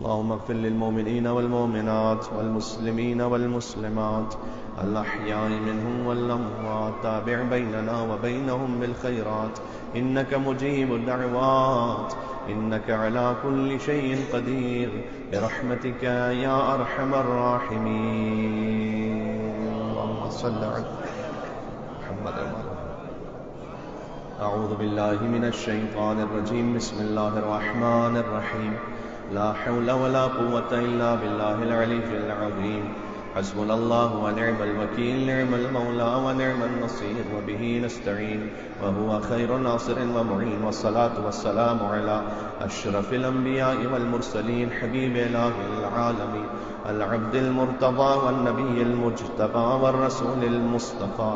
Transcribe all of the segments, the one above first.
اللهم اغفر للمؤمنين والمؤمنات والمسلمين والمسلمات الأحياء منهم والأموات تابع بيننا وبينهم بالخيرات إنك مجيب الدعوات إنك على كل شيء قدير برحمتك يا أرحم الراحمين. اللهم صل على محمد. أعوذ بالله من الشيطان الرجيم. بسم الله الرحمن الرحيم. لا حول ولا قوة إلا بالله العلي العظيم. حسبنا الله ونعم الوكيل. نعم المولى ونعم النصير وبه نستعين وهو خير ناصر ومعين. والصلاة والسلام على أشرف الأنبياء والمرسلين حبيب إله العالمين العبد المرتضى والنبي المجتبى والرسول المصطفى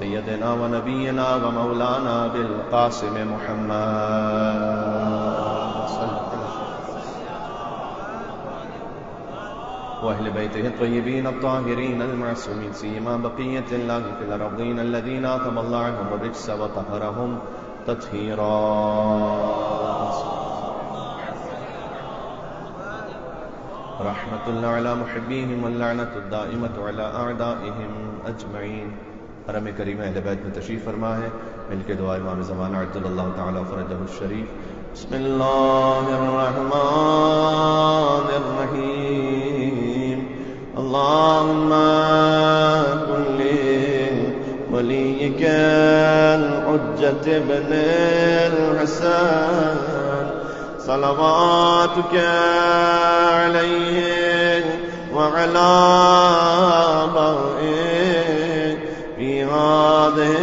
سيدنا ونبينا ومولانا بالقاسم محمد وأهل بيته الطيبين الطاهرين المعصومين سيما بقية الله في الأرضين الذين أطم الله عنهم الرجس وطهرهم تطهيرا. رحمة الله على محبيهم واللعنة الدائمة على أعدائهم أجمعين. حرم کریم اہل بیت میں تشریف فرما ہے. مل کے دعا امام زمانہ عجل اللہ تعالی فرجہ الشریف. بسم اللہ الرحمن الرحیم. اللهم كن لوليك الحجة ابن الحسن صلواتك عليه وعلى آبائه في هذه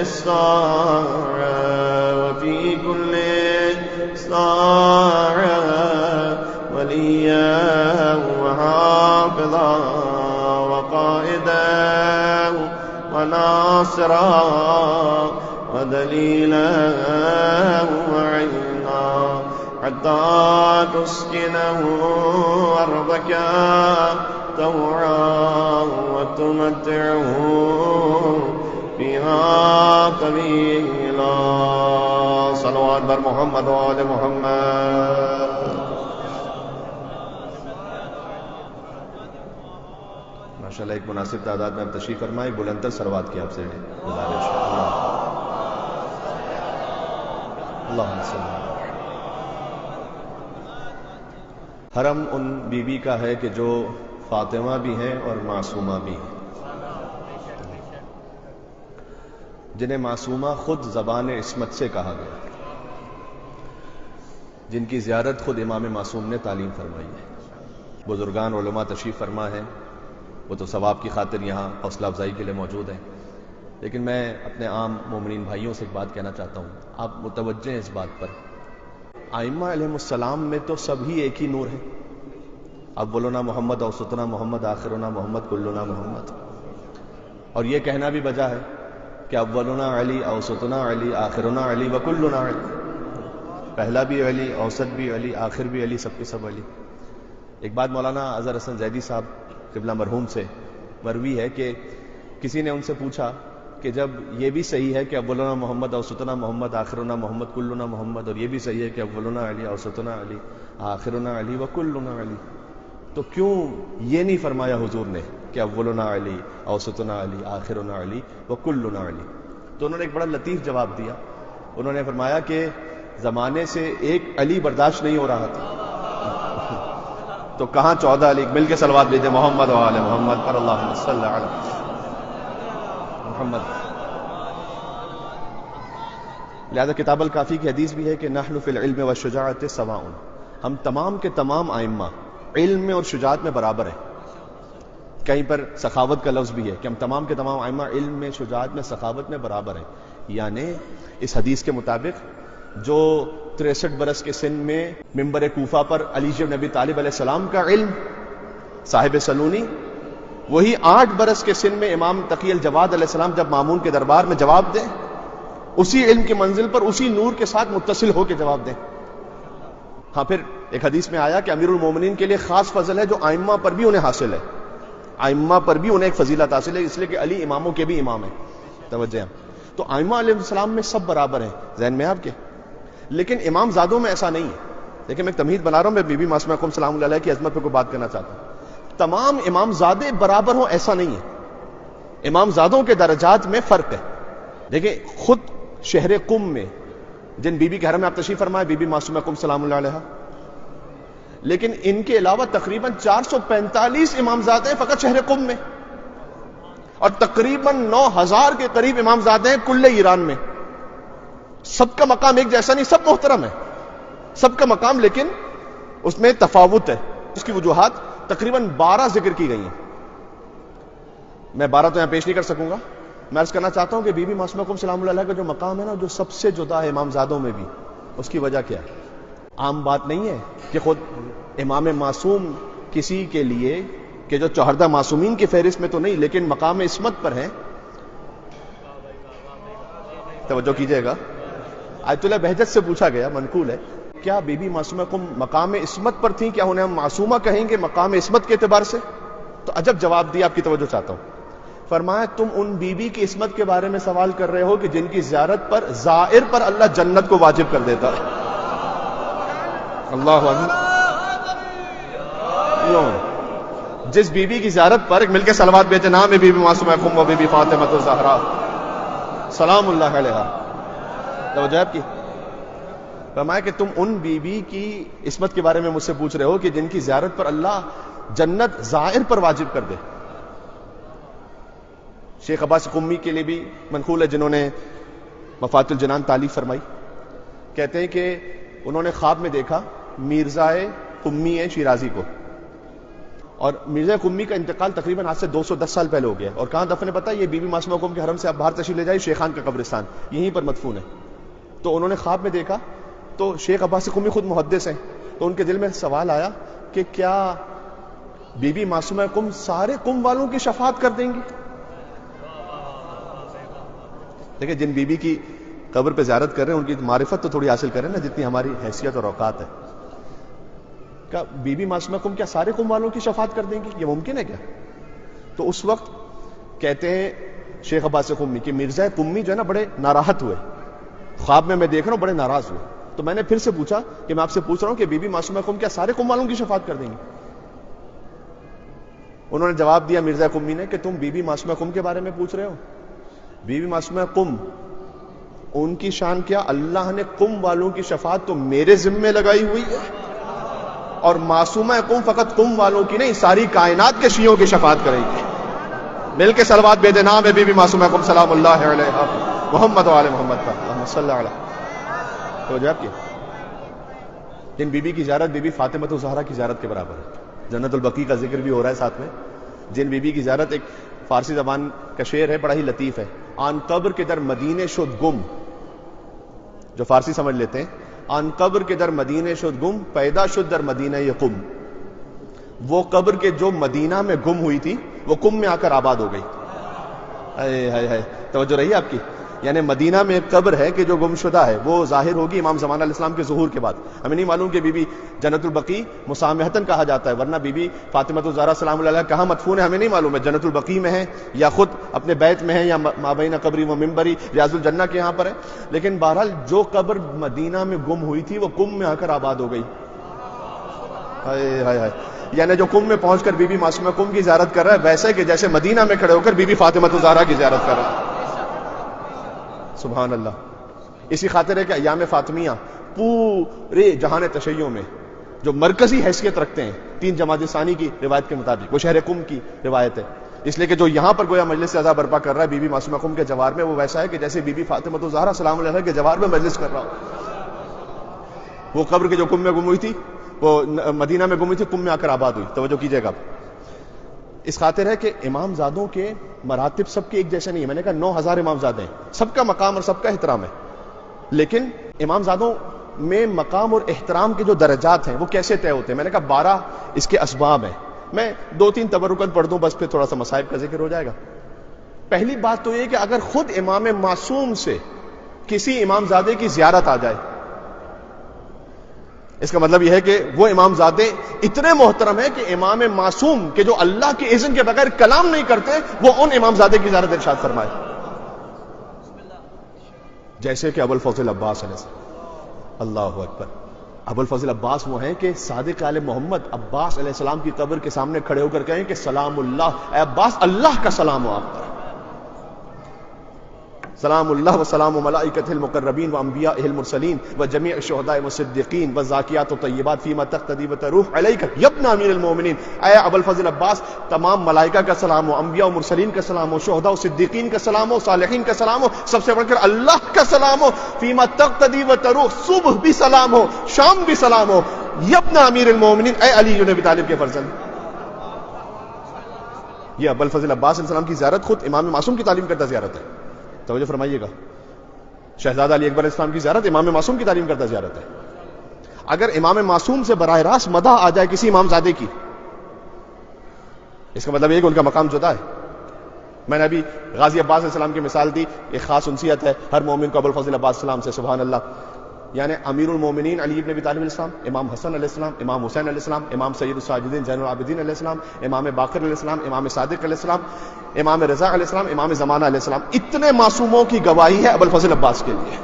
الساعة وفي كل ساعة وليا وحافظا وقائدا وناصرا ودليلا وعينا حتى تسكنه أرضك طوعا وتمتعه فيها طويلا. صلوات بر محمد وآل محمد. ماشاءاللہ ایک مناسب تعداد میں اب تشریف فرمائے. بلندر صلوات کی آپ سے گزارش. اللہم صل علی. حرم ان بیوی کا ہے کہ جو فاطمہ بھی ہیں اور معصومہ بھی ہیں، جنہیں معصومہ خود زبان عصمت سے کہا گیا، جن کی زیارت خود امام معصوم نے تعلیم فرمائی ہے. بزرگان علماء تشریف فرما ہے، وہ تو ثواب کی خاطر یہاں حوصلہ افزائی کے لیے موجود ہیں، لیکن میں اپنے عام مومنین بھائیوں سے ایک بات کہنا چاہتا ہوں. آپ متوجہ ہیں اس بات پر، ائمہ علیہ السلام میں تو سب ہی ایک ہی نور ہے. اولنا محمد، اوسطنا محمد، آخرنا محمد، کلنا محمد. اور یہ کہنا بھی بجا ہے کہ اولنا علی، اوسطنا علی، آخرنا علی وکلنا علی. پہلا بھی علی، اوسط بھی علی، آخر بھی علی، سب کے سب علی. ایک بات مولانا اظہر حسن زیدی صاحب قبلہ مرحوم سے مروی ہے کہ کسی نے ان سے پوچھا کہ جب یہ بھی صحیح ہے کہ اولنا محمد، اوسطنا محمد، آخرنا محمد، کلنا محمد، اور یہ بھی صحیح ہے کہ اولنا علی، اوسطنا علی، آخرنا علی وکلنا علی، تو کیوں یہ نہیں فرمایا حضور نے کہ اولنا علی، اوسطنا علی، آخرنا علی وکلنا علی؟ تو انہوں نے ایک بڑا لطیف جواب دیا. انہوں نے فرمایا کہ زمانے سے ایک علی برداشت نہیں ہو رہا تھا تو کہاں 14 علی. مل کے صلوات بھیجیں محمد و آل محمد پر. اللہم صل علی محمد. لہذا کتاب الکافی کی حدیث بھی ہے کہ نحن فی العلم والشجاعت سواء. ہم تمام کے تمام ائمہ علم میں اور شجاعت میں برابر ہیں. کہیں پر سخاوت کا لفظ بھی ہے کہ ہم تمام کے تمام ائمہ علم میں، شجاعت میں، سخاوت میں برابر ہیں. یعنی اس حدیث کے مطابق جو 63 برس کے سن میں منبر کوفہ پر علی بن ابی طالب علیہ السلام کا علم صاحب سلونی، وہی 8 برس کے سن میں امام تقی الجواد علیہ السلام جب مامون کے دربار میں جواب دیں، اسی علم کی منزل پر اسی نور کے ساتھ متصل ہو کے جواب دیں. ہاں پھر ایک حدیث میں آیا کہ امیر المومنین کے لیے خاص فضل ہے جو ائمہ پر بھی انہیں حاصل ہے. ائمہ پر بھی انہیں ایک فضیلت حاصل ہے، اس لیے کہ علی اماموں کے بھی امام ہیں. توجہ ہیں. تو ائمہ علیہ السلام میں سب برابر ہیں ذہن میں آپ کے، لیکن امام زادوں میں ایسا نہیں ہے. دیکھیں میں ایک تمہید بنا رہا ہوں، میں بی بی معصومہ قم سلام اللہ علیہ کی عظمت پہ کوئی بات کرنا چاہتا ہوں. تمام امام زادے برابر ہوں ایسا نہیں ہے، امام زادوں کے درجات میں فرق ہے. دیکھیں خود شہر قم میں جن بی بی کے حرم میں آپ تشریف فرمائے بی بی معصومہ قم سلام اللہ علیہ، لیکن ان کے علاوہ تقریباً 445 امام زادے ہیں فقط شہر قم میں، اور تقریباً 9000 کے قریب امام زادے ہیں کل ایران میں. سب کا مقام ایک جیسا نہیں، سب محترم ہے سب کا مقام، لیکن اس میں تفاوت ہے. اس کی وجوہات تقریباً 12 ذکر کی گئی ہیں. میں 12 تو یہاں پیش نہیں کر سکوں گا. میں عرض کرنا چاہتا ہوں کہ بی بی معصومہ قم سلام اللہ علیہ کا جو مقام ہے نا، جو سب سے جدا ہے امام زادوں میں بھی. اس کی وجہ کیا ہے؟ عام بات نہیں ہے کہ خود امام معصوم کسی کے لیے کہ جو 14 معصومین کی فہرست میں تو نہیں، لیکن مقام عصمت پر ہیں. توجہ کیجئے گا، آیت اللہ بہجت سے پوچھا گیا، منقول ہے، کیا بی بی معصومہ قم مقام عصمت پر تھیں؟ کیا انہیں ہم معصومہ کہیں گے مقام عصمت کے اعتبار سے؟ تو عجب جواب دیا، آپ کی توجہ چاہتا ہوں. فرمایا تم ان بی بی کی عصمت کے بارے میں سوال کر رہے ہو کہ جن کی زیارت پر زائر پر اللہ جنت کو واجب کر دیتا ہے. اللہ اکبر. جس بی بی کی زیارت پر مل کے صلوات بھیجے، نام ہے بی بی معصومہ قم و بی بی فاطمہ الزہرا سلام اللہ علیہا. توجہ آپ کی. فرمایا کہ تم ان بی بی کی عصمت کے بارے میں مجھ سے پوچھ رہے ہو کہ جن کی زیارت پر اللہ جنت زائر پر واجب کر دے. شیخ عباس قمی کے لیے بھی منقول ہے، جنہوں نے مفاتح الجنان تالیف فرمائی. کہتے ہیں کہ انہوں نے خواب میں دیکھا میرزا قمی شیرازی کو، اور مرزا قمی کا انتقال تقریباً آج سے 210 سال پہلے ہو گیا. اور کہاں دفن ہے پتہ ہے؟ یہ بی بی معصومہ قم کے حرم سے آپ باہر تشریف لے جائیں، شیخان کا قبرستان یہیں پر مدفون ہے. تو انہوں نے خواب میں دیکھا، تو شیخ عباس قمی خود محدث ہیں، تو ان کے دل میں سوال آیا کہ کیا بی بی معصومہ قم سارے قم والوں کی شفاعت کر دیں گی؟ دیکھیں جن بی بی کی قبر پہ زیارت کر رہے ہیں ان کی معرفت تو تھوڑی حاصل کریں نا، جتنی ہماری حیثیت اور اوقات ہے. کیا بی بی معصومہ قم کیا سارے قم والوں کی شفاعت کر دیں گی؟ یہ ممکن ہے کیا؟ تو اس وقت کہتے ہیں شیخ عباس قمی کہ مرزا قمی جو ہے نا بڑے ناراحت ہوئے، خواب میں دیکھ رہا ہوں بڑے ناراض ہوئے. تو میں نے پھر سے پوچھا کہ میں آپ سے پوچھ رہا ہوں کہ بی بی معصومہ قم کیا سارے قم والوں کی شفاعت کر دیں گی؟ انہوں نے جواب دیا مرزا قمی نے کہ تم بی بی معصومہ قم کے بارے میں پوچھ رہے ہو. بی بی معصومہ قم ان کی شان کیا، اللہ نے قم والوں کی شفاعت تو میرے ذمے لگائی ہوئی ہے، اور معصومہ قم فقط قم والوں کی نہیں ساری کائنات کے شیعوں کی شفاعت کرے گی. مل کے صلوات بے نام ہے بی بی معصومہ قم سلام اللہ علیہ محمد و آل محمد پر اللہم صلی علیہ. تو جواب کیا؟ جن بی بی کی زیارت بی بی فاطمہ الزہرا کی زیارت کے برابر ہے. جنت البقیع کا ذکر بھی ہو رہا ہے ساتھ میں. جن بی بی کی زیارت، ایک فارسی زبان کا شعر ہے بڑا ہی لطیف ہے، آن قبر کے در مدینے شد گم، جو فارسی سمجھ لیتے ہیں، آن قبر کے در مدینے شد گم پیدا شد در مدینہ یہ قم. وہ قبر کے جو مدینہ میں گم ہوئی تھی وہ قم میں آ کر آباد ہو گئی. توجہ رہی آپ کی. یعنی مدینہ میں ایک قبر ہے کہ جو گم شدہ ہے، وہ ظاہر ہوگی امام زمان علیہ السلام کے ظہور کے بعد. ہمیں نہیں معلوم کہ بی بی جنت البقیع مسامحتاً کہا جاتا ہے، ورنہ بی بی فاطمہ الزہرا سلام اللہ علیہا کہاں مدفون ہے ہمیں نہیں معلوم ہے. جنت البقیع میں ہے یا خود اپنے بیت میں ہے یا مابین قبری و منبری ریاض الجنہ کے یہاں پر ہے. لیکن بہرحال جو قبر مدینہ میں گم ہوئی تھی وہ قم میں آ کر آباد ہو گئی. یعنی جو قم میں پہنچ کر بی بی معصومہ قم کی زیارت کر رہا ہے ویسے کہ جیسے مدینہ میں کھڑے ہو کر بی بی فاطمہ الزہرا کی زیارت کر رہا ہے. سبحان اللہ. اسی خاطر ہے کہ ایام فاطمیہ پورے جہان تشیع میں جو مرکزی حیثیت رکھتے ہیں 3 جمادی ثانی کی روایت کے مطابق، وہ شہر قم کی روایت ہے. اس لیے کہ جو یہاں پر گویا مجلس عزا برپا کر رہا ہے بی بی معصومہ قم کے جوار میں، وہ ویسا ہے کہ جیسے بی بی فاطمہ الزہرا سلام اللہ علیہا کے جوار میں مجلس کر رہا ہو. وہ قبر کے جو قم میں گم ہوئی تھی، وہ مدینہ میں گم ہوئی تھی، قم میں آ کر آباد ہوئی. توجہ کیجئے گا. اس خاطر ہے کہ امام زادوں کے مراتب سب کے ایک جیسے نہیں ہے. میں نے کہا 9000 امام زادے ہیں، سب کا مقام اور سب کا احترام ہے، لیکن امام زادوں میں مقام اور احترام کے جو درجات ہیں وہ کیسے طے ہوتے ہیں؟ میں نے کہا 12 اس کے اسباب ہیں. میں 2-3 تبرکات پڑھ دوں بس، پھر تھوڑا سا مصائب کا ذکر ہو جائے گا. پہلی بات تو یہ کہ اگر خود امام معصوم سے کسی امام زادے کی زیارت آ جائے، اس کا مطلب یہ ہے کہ وہ امام زادے اتنے محترم ہیں کہ امام معصوم کے جو اللہ کے اذن کے بغیر کلام نہیں کرتے، وہ ان امام زادے کی زیارت ارشاد فرمائے. جیسے کہ ابو الفضل عباس علیہ السلام. اللہ اکبر. ابو الفضل عباس وہ ہیں کہ صادق آل محمد عباس علیہ السلام کی قبر کے سامنے کھڑے ہو کر کہیں کہ سلام اللہ، اے عباس اللہ کا سلام ہو آپ پر، سلام اللہ و سلام ملائکۃ المقربین و انبیاء المرسلین و جمیع الشہداء والصدیقین والزاکیات الطیبات فیما تقتضی وتروح علیک یا ابن امیر المومنین، اے ابو الفضل عباس تمام ملائکہ کا سلام ہو، انبیاء و مرسلین کا سلام ہو، شہداء و صدیقین کا سلام ہو، صالحین کا سلام ہو، سب سے بڑھ کر اللہ کا سلام ہو، فیما تقتضی وتروح، صبح بھی سلام ہو شام بھی سلام ہو، یا ابن امیر المومنین، اے علی بن ابی طالب کے فرزند۔ یہ ابو الفضل عباس علیہ السلام کی زیارت خود امام معصوم کی تعلیم کرتا زیارت ہے، توجہ فرمائیے گا۔ شہزادہ علی اکبر اسلام کی زیارت امام معصوم کی تعلیم کرتا زیارت ہے۔ اگر امام معصوم سے براہ راست مدح آ جائے کسی امام زادے کی، اس کا مطلب یہ کہ ان کا مقام جدا ہے۔ میں نے ابھی غازی عباس علیہ السلام کی مثال دی، ایک خاص انسیت ہے ہر مومن کو ابو الفضل عباس السلام سے، سبحان اللہ۔ یعنی امیر المومنین علی بن ابی طالب علیہ السلام، امام حسن علیہ السلام، امام حسین علیہ السلام، امام سید الساجدین زین العابدین علیہ السلام، امام باقر علیہ السلام، امام صادق علیہ السلام، امام رضا علیہ السلام، امام زمانہ علیہ السلام، اتنے معصوموں کی گواہی ہے ابو الفضل عباس کے لیے۔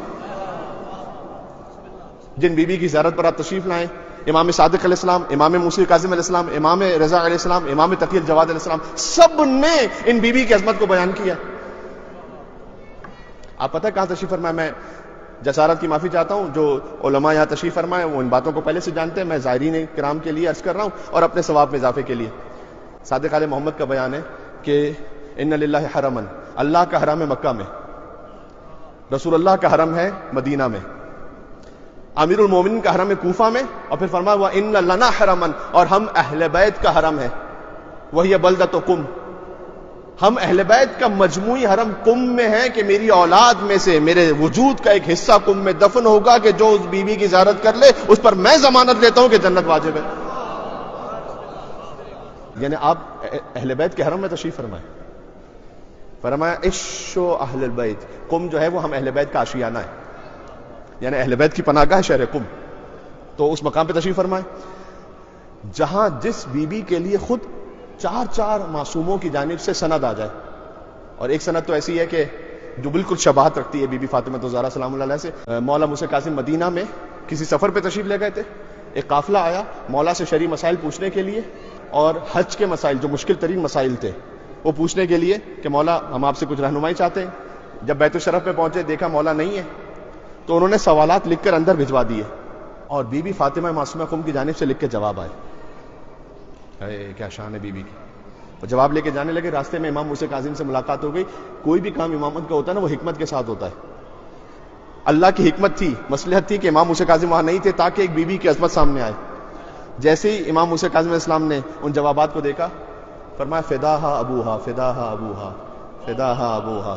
جن بی بی کی زیارت پر آپ تشریف لائیں، امام صادق علیہ السلام، امام موسی کاظم علیہ السلام، امام رضا علیہ السلام، امام تقی الجواد علیہ السلام، سب نے ان بی بی کی عظمت کو بیان کیا۔ آپ پتہ کہاں تشریف فرمائے؟ میں جسارت کی معافی چاہتا ہوں، جو علماء یہاں تشریف فرمائے وہ ان باتوں کو پہلے سے جانتے ہیں، میں زائرین کرام کے لیے عرض کر رہا ہوں اور اپنے ثواب میں اضافے کے لیے۔ صادق آل محمد کا بیان ہے کہ ان للہ حرمن، اللہ کا حرم ہے مکہ میں، رسول اللہ کا حرم ہے مدینہ میں، امیر المومنین کا حرم ہے کوفہ میں، اور پھر فرمایا وَإِنَّ لَنَا حَرَمًا، اور ہم اہل بیت کا حرم ہے، وہی بلدۃ قم، ہم اہل بیت کا مجموعی حرم قم میں ہے کہ میری اولاد میں سے میرے وجود کا ایک حصہ قم میں دفن ہوگا کہ جو اس بیوی کی زیارت کر لے اس پر میں ضمانت لیتا ہوں کہ جنت واجب ہے۔ یعنی آپ اہل بیت کے حرم میں تشریف فرمائیں، فرمایا عشو اہل البیت، قم جو ہے وہ ہم اہل بیت کا آشیانہ ہے، یعنی اہل بیت کی پناہ گاہ ہے شہر قم، تو اس مقام پہ تشریف فرمائیں جہاں جس بیوی کے لیے خود چار معصوموں کی جانب سے سند آ جائے، اور ایک سند تو ایسی ہے کہ جو بالکل شباہت رکھتی ہے بی بی فاطمہ الزہرا سلام اللہ علیہ سے۔ مولا موسی کاظم مدینہ میں کسی سفر پہ تشریف لے گئے تھے، ایک قافلہ آیا مولا سے شرعی مسائل پوچھنے کے لیے اور حج کے مسائل جو مشکل ترین مسائل تھے وہ پوچھنے کے لیے کہ مولا ہم آپ سے کچھ رہنمائی چاہتے ہیں۔ جب بیت الشرف پہ پہنچے دیکھا مولا نہیں ہے، تو انہوں نے سوالات لکھ کر اندر بھجوا دیے اور بی بی فاطمہ معصومہ قم کی جانب سے لکھ کے جواب آئے۔ کیا شان ہے بی بی کی، وہ جواب لے کے جانے لگے۔ راستے میں امام موسی کاظم سے ملاقات ہو گئی۔ کوئی بھی کام امامت کا ہوتا ہے نا وہ حکمت کے ساتھ ہوتا ہے، اللہ کی حکمت تھی، مصلحت تھی کہ امام موسی کاظم وہاں نہیں تھے تاکہ ایک بی بی کی عظمت سامنے آئے۔ جیسے ہی امام موسی کاظم علیہ السلام نے ان جوابات کو دیکھا، فرمایا فداہا ابوہا فداہا ابوہا فداہا ابوہا،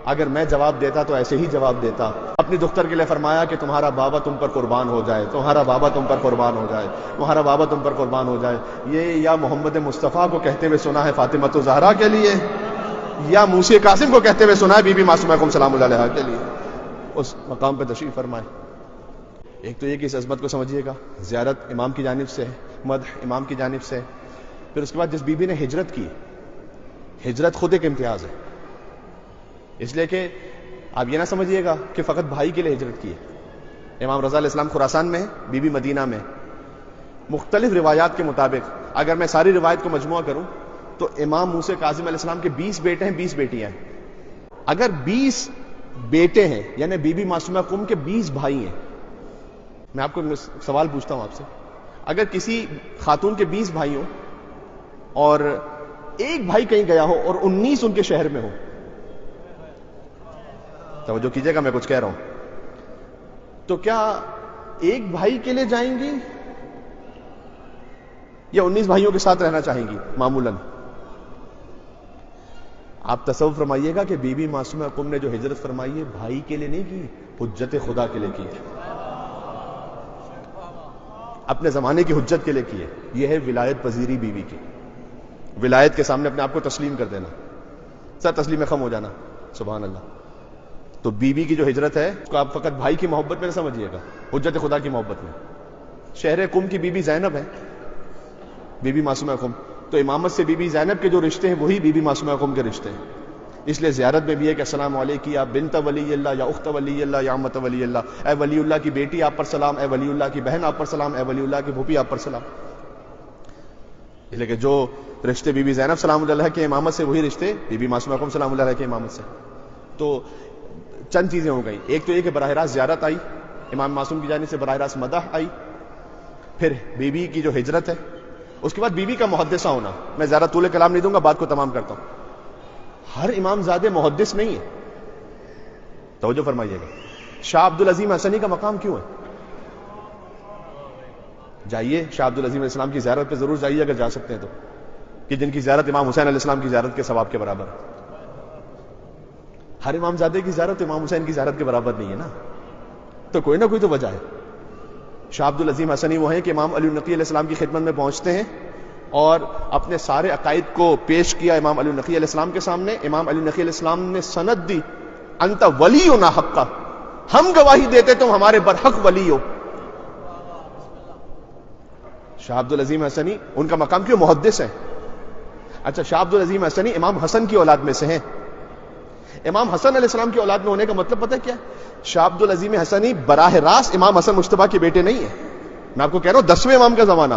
اگر میں جواب دیتا تو ایسے ہی جواب دیتا۔ اپنی دختر کے لیے فرمایا کہ تمہارا بابا تم پر قربان ہو جائے، تمہارا بابا تم پر قربان ہو جائے، تمہارا بابا تم پر قربان ہو جائے۔ یہ یا محمد مصطفیٰ کو کہتے ہوئے سنا ہے فاطمہ الزہرا کے لیے، یا موسی کاظم کو کہتے ہوئے سنا ہے بی بی معصومہ قم سلام اللہ علیہا کے لیے۔ اس مقام پہ تشریف فرمائے۔ ایک تو یہ کہ اس عظمت کو سمجھیے گا، زیارت امام کی جانب سے، مدح امام کی جانب سے۔ پھر اس کے بعد جس بی بی نے ہجرت کی، ہجرت خود ایک امتیاز ہے، اس لیے کہ آپ یہ نہ سمجھیے گا کہ فقط بھائی کے لیے ہجرت کی ہے۔ امام رضا علیہ السلام خراسان میں ہے، بی بی مدینہ میں۔ مختلف روایات کے مطابق اگر میں ساری روایت کو مجموعہ کروں تو امام موسی کاظم علیہ السلام کے 20 بیٹے ہیں، 20 بیٹیاں ہیں۔ اگر 20 بیٹے ہیں یعنی بی بی معصومہ قم کے 20 بھائی ہیں، میں آپ کو سوال پوچھتا ہوں آپ سے، اگر کسی خاتون کے 20 بھائی ہوں اور ایک بھائی کہیں گیا ہو اور 19 ان کے شہر میں ہو، توجہ کیجئے گا میں کچھ کہہ رہا ہوں، تو کیا ایک بھائی کے لیے جائیں گی یا 19 بھائیوں کے ساتھ رہنا چاہیں گی؟ معمولاً آپ تصور فرمائیے گا کہ بی بی معصومہ قم نے جو ہجرت فرمائی ہے بھائی کے لیے نہیں کی، حجت خدا کے لیے کی ہے، اپنے زمانے کی حجت کے لیے کی ہے۔ یہ ہے ولایت پذیری بیوی کی، ولایت کے سامنے اپنے آپ کو تسلیم کر دینا، سر تسلیم خم ہو جانا، سبحان اللہ۔ تو بیوی کی جو ہجرت ہے اس کو آپ فقط بھائی کی محبت میں نہ سمجھیے گا، حجت خدا کی محبت میں۔ شہر قم کی بی بی زینب ہے، بی بی معصومہ قم، تو امامت سے بی بی زینب کے جو رشتے ہیں وہی بی بی معصومہ قم کے رشتے ہیں۔ اس لیے زیارت میں بھی ہے کہ السلام علیکم یا بنت ولی اللہ یا اخت ولی اللہ یا امت ولی اللہ، اے ولی اللہ کی بیٹی آپ پر سلام، اے ولی اللہ کی بہن آپ پر سلام، اے ولی اللہ کی پھوپھی آپ پر سلام. اس لیے کہ جو رشتے بی بی زینب سلام اللہ علیہ کے امامت سے وہی رشتے بی بی معصومہ قم سلام اللہ علیہ کے امامت سے. تو چند چیزیں ہو گئیں. ایک تو یہ کہ براہ راست زیارت آئی، امام معصوم کی جانب سے براہ راست مدح آئی، پھر بی بی کی جو ہجرت ہے، اس کے بعد بی بی کا محدثہ ہونا. میں زیادہ طول کلام نہیں دوں گا، بات کو تمام کرتا ہوں. ہر امام زادے محدث نہیں ہے، توجہ فرمائیے گا. شاہ عبد العظیم حسنی کا مقام کیوں ہے؟ جائیے شاہ عبد العظیم علیہ السلام کی زیارت پہ ضرور جائیے اگر جا سکتے ہیں تو، کہ جن کی زیارت امام حسین علیہ السلام کی زیارت کے ثواب کے برابر ہے. ہر امام زادے کی زیارت امام حسین کی زیارت کے برابر نہیں ہے نا، تو کوئی نہ کوئی تو وجہ ہے. شاہ عبد العظیم حسنی وہ ہیں کہ امام علی النقی علیہ السلام کی خدمت میں پہنچتے ہیں اور اپنے سارے عقائد کو پیش کیا امام علی النقی علیہ السلام کے سامنے. امام علی النقی علیہ السلام نے سند دی، انت ولینا حقا، ہم گواہی دیتے تم ہمارے برحق ولی ہو. شاہ عبد العظیم حسنی ان کا مقام کیوں؟ محدث ہے. اچھا، شاہ عبد العظیم حسنی امام حسن کی اولاد میں سے ہیں. امام حسن علیہ السلام کی اولاد میں ہونے کا مطلب پتہ کیا ہے؟ شاہ عبد العظیم حسنی براہ راست امام حسن مجتبیٰ کے بیٹے نہیں ہیں. میں آپ کو کہہ رہا ہوں 10ویں امام کا زمانہ،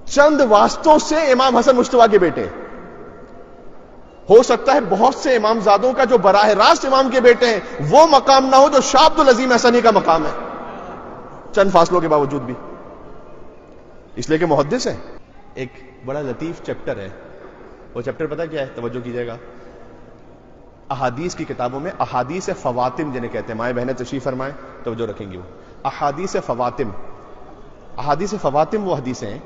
چند واسطوں سے امام حسن مجتبیٰ کے بیٹے. ہو سکتا ہے بہت سے امام زادوں کا جو براہ راست امام کے بیٹے ہیں وہ مقام نہ ہو جو شاہ عبد العظیم حسنی کا مقام ہے، چند فاصلوں کے باوجود بھی، اس لیے کہ محدث ہے. ایک بڑا لطیف چیپٹر ہے، وہ چیپٹر پتہ کیا ہے؟ توجہ کیجئے گا. احادیث کی کتابوں میں احادیث فواتم جنہیں کہتے ہیں، مائیں بہنیں تشریف فرمائیں توجہ رکھیں گی. وہ احادیث فواتم، احادیث فواتم وہ حدیثیں ہیں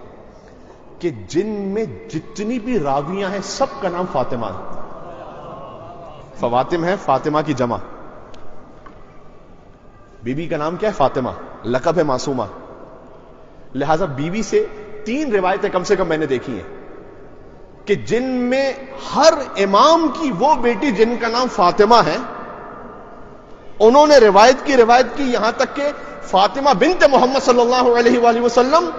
کہ جن میں جتنی بھی راویاں ہیں سب کا نام فاطمہ ہے. فواتم ہے فاطمہ کی جمع. بی بی کا نام کیا ہے؟ فاطمہ، لقب ہے معصومہ. لہذا بی بی سے 3 روایتیں کم سے کم میں نے دیکھی ہیں کہ جن میں ہر امام کی وہ بیٹی جن کا نام فاطمہ ہے، انہوں نے روایت کی یہاں تک کہ فاطمہ بنت محمد صلی اللہ علیہ وآلہ وسلم،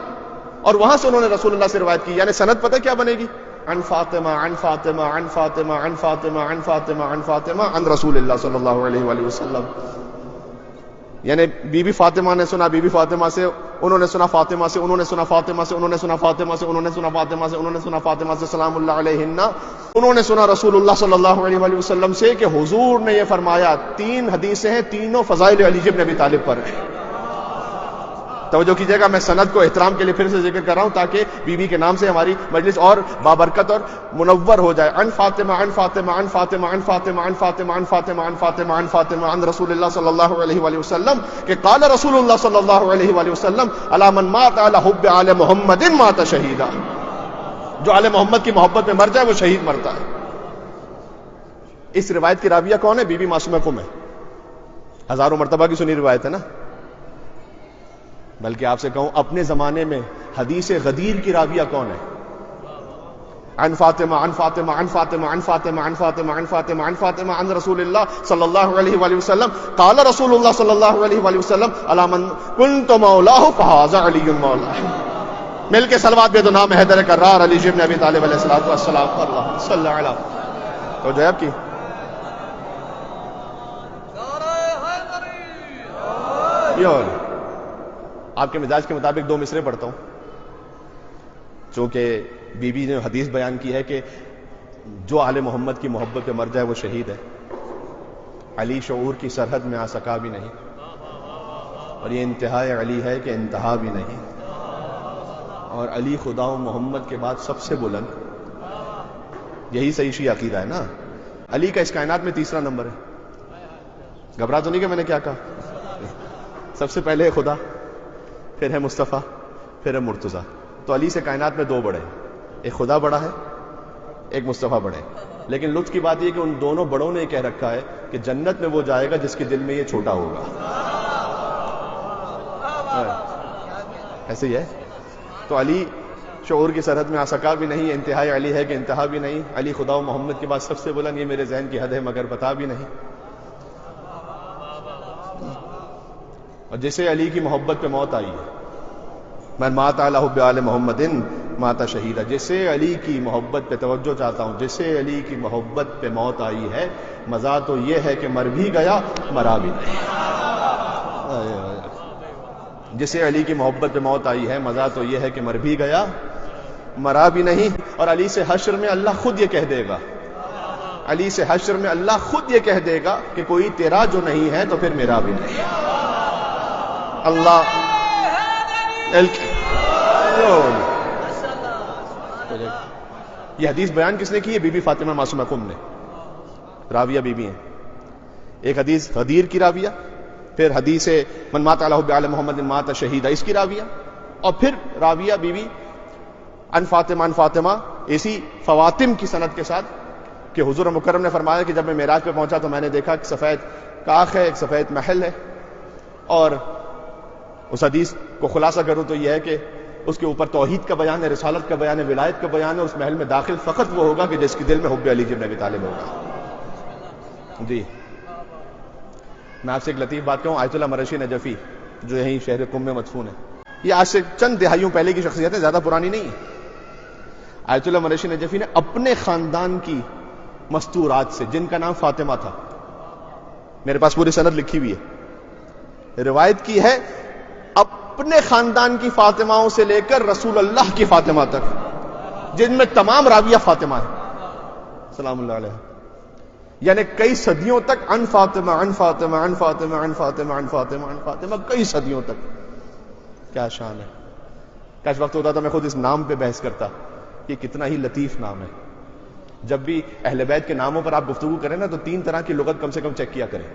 اور وہاں سے انہوں نے رسول اللہ سے روایت کی. یعنی سند پتہ کیا بنے گی؟ عن فاطمہ عن فاطمہ عن فاطمہ عن فاطمہ عن فاطمہ عن فاطمہ عن رسول اللہ صلی اللہ علیہ وآلہ وسلم. یعنی بی بی فاطمہ نے سنا بی بی فاطمہ سے، انہوں نے سنا فاطمہ سے، انہوں نے سنا فاطمہ سے، انہوں نے سنا فاطمہ سے، انہوں نے سنا فاطمہ سے، انہوں نے سنا فاطمہ سے سلام اللہ علیہن. انہوں نے سنا رسول اللہ صلی اللہ علیہ وآلہ وسلم سے کہ حضور نے یہ فرمایا. 3 حدیثیں ہیں، تینوں فضائل علی بن ابی طالب پر ہیں. توجہ کیجئے گا، میں سند کو احترام کے لیے پھر سے ذکر کر رہا ہوں تاکہ بی بی کے نام سے ہماری مجلس اور بابرکت اور منور ہو جائے. عن فاطمہ عن فاطمہ عن فاطمہ عن فاطمہ عن فاطمہ عن فاطمہ عن فاطمہ عن فاطمہ عن رسول اللہ صلی اللہ علیہ وآلہ وسلم کہ قال رسول اللہ صلی اللہ علیہ وآلہ وسلم علی من مات علی حب آل محمد مات شہیدا. جو آل محمد کی محبت میں مر جائے وہ شہید مرتا ہے. اس روایت کی راویہ کون ہے؟ بی بی معصومہ قم ہے. ہزاروں مرتبہ کی سنی روایت ہے نا. بلکہ آپ سے کہوں اپنے زمانے میں حدیث غدیر کی راویہ کون ہے؟ عن فاطمہ عن فاطمہ عن فاطمہ عن فاطمہ عن فاطمہ عن فاطمہ عن فاطمہ عن رسول اللہ صلی اللہ علیہ وآلہ وسلم قال رسول اللہ صلی اللہ علیہ وآلہ وسلم علی من کنت مولاہ فہذا علی مولاہ. مل کے صلوات بے دو نام حیدر کرار علی بن ابی طالب علیہ السلام. اللہ صلی اللہ علیہ تو جو ہے آپ کی آپ کے مزاج کے مطابق 2 مصرے پڑھتا ہوں، چونکہ بی بی نے حدیث بیان کی ہے کہ جو آل محمد کی محبت پہ مر جائے وہ شہید ہے. علی شعور کی سرحد میں آ سکا بھی نہیں، اور یہ انتہاء علی ہے کہ انتہا بھی نہیں. اور علی خدا و محمد کے بعد سب سے بلند، یہی صحیح شیعہ عقیدہ ہے نا. علی کا اس کائنات میں 3را نمبر ہے. گھبرا تو نہیں کہ میں نے کیا کہا؟ سب سے پہلے ہے خدا، پھر ہے مصطفیٰ، پھر ہے مرتضیٰ. تو علی سے کائنات میں 2 بڑے ہیں، ایک خدا بڑا ہے، ایک مصطفیٰ بڑے. لیکن لطف کی بات یہ کہ ان دونوں بڑوں نے یہ کہہ رکھا ہے کہ جنت میں وہ جائے گا جس کے دل میں یہ چھوٹا ہوگا. ایسے ہی ہے. تو علی شعور کی سرحد میں آ سکا بھی نہیں، انتہائی علی ہے کہ انتہا بھی نہیں. علی خدا و محمد کے بعد سب سے بلند، یہ میرے ذہن کی حد ہے مگر پتا بھی نہیں. اور جسے علی کی محبت پہ موت آئی ہے، من مات علی حب آل محمد مات شہیدا. جسے علی کی محبت پہ توجہ چاہتا ہوں، جسے علی کی محبت پہ موت آئی ہے، مزہ تو یہ ہے کہ مر بھی گیا مرا بھی نہیں. جسے علی کی محبت پہ موت آئی ہے، مزہ تو یہ ہے کہ مر بھی گیا مرا بھی نہیں. اور علی سے حشر میں اللہ خود یہ کہہ دے گا، علی سے حشر میں اللہ خود یہ کہہ دے گا کہ کوئی تیرا جو نہیں ہے تو پھر میرا بھی نہیں. اللہ یہ حدیث بیان کس نے کی ہے؟ بی بی فاطمہ معصومہ قم نے. راویہ بی بی ہیں. ایک حدیث غدیر کی راویہ، پھر حدیث من مات علی حب آل محمد مات شہیدہ اس کی راویہ، اور پھر راویہ بی بی ان فاطمہ اسی فواتم کی سند کے ساتھ کہ حضور مکرم نے فرمایا کہ جب میں معراج پہ پہنچا تو میں نے دیکھا کہ سفید کاخ ہے، ایک سفید محل ہے، اور اس حدیث کو خلاصہ کروں تو یہ ہے کہ اس کے اوپر توحید کا بیان ہے، رسالت کا بیان ہے، ولایت کا بیان ہے. اس محل میں داخل فقط وہ ہوگا کہ جس کے دل میں حب علی بن ابی طالب ہوگا. جی میں آپ سے ایک لطیف بات کہوں، آیت اللہ مرشی نجفی جو یہیں شہر قم میں مدفون ہے، یہ آج سے چند دہائیوں پہلے کی شخصیت ہے، زیادہ پرانی نہیں ہے. آیت اللہ مرشی نجفی نے اپنے خاندان کی مستورات سے، جن کا نام فاطمہ تھا، میرے پاس پوری سند لکھی ہوئی ہے، روایت کی ہے اپنے خاندان کی فاطماؤں سے لے کر رسول اللہ کی فاطمہ تک، جن میں تمام راویہ فاطمہ ہیں سلام اللہ علیہ، یعنی کئی صدیوں تک عن فاطمہ عن فاطمہ عن فاطمہ عن فاطمہ عن فاطمہ عن فاطمہ، کئی صدیوں تک. کیا شان ہے. کاش وقت ہوتا تو میں خود اس نام پہ بحث کرتا، یہ کتنا ہی لطیف نام ہے. جب بھی اہل بیت کے ناموں پر آپ گفتگو کریں نا تو 3 طرح کی لغت کم سے کم چیک کیا کریں.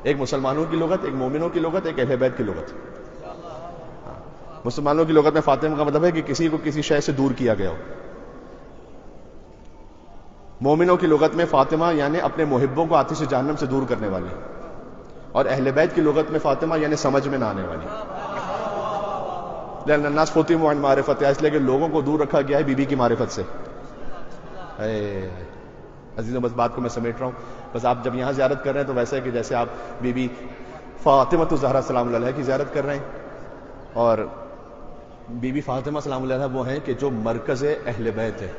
ایک مسلمانوں کی لغت، ایک مومنوں کی لغت، ایک اہل بیت کی لغت. مسلمانوں کی لغت میں فاطمہ کا مطلب ہے کہ کسی کو کسی شے سے دور کیا گیا ہو. مومنوں کی لغت میں فاطمہ یعنی اپنے محبوں کو آتش جہنم سے دور کرنے والی، اور اہل بیت کی لغت میں فاطمہ یعنی سمجھ میں نہ آنے والی. لأن الناس فتنوا عن معرفتها، اس لیے کہ لوگوں کو دور رکھا گیا ہے بی بی کی معرفت سے. عزیزوں بس بات کو میں سمیٹ رہا ہوں. بس آپ جب یہاں زیارت کر رہے ہیں تو ویسا ہے کہ جیسے آپ بی بی فاطمہ الزہرا سلام اللہ علیہا کی زیارت کر رہے ہیں، اور بی بی فاطمہ سلام اللہ علیہا وہ ہیں کہ جو مرکز اہل بیت ہے.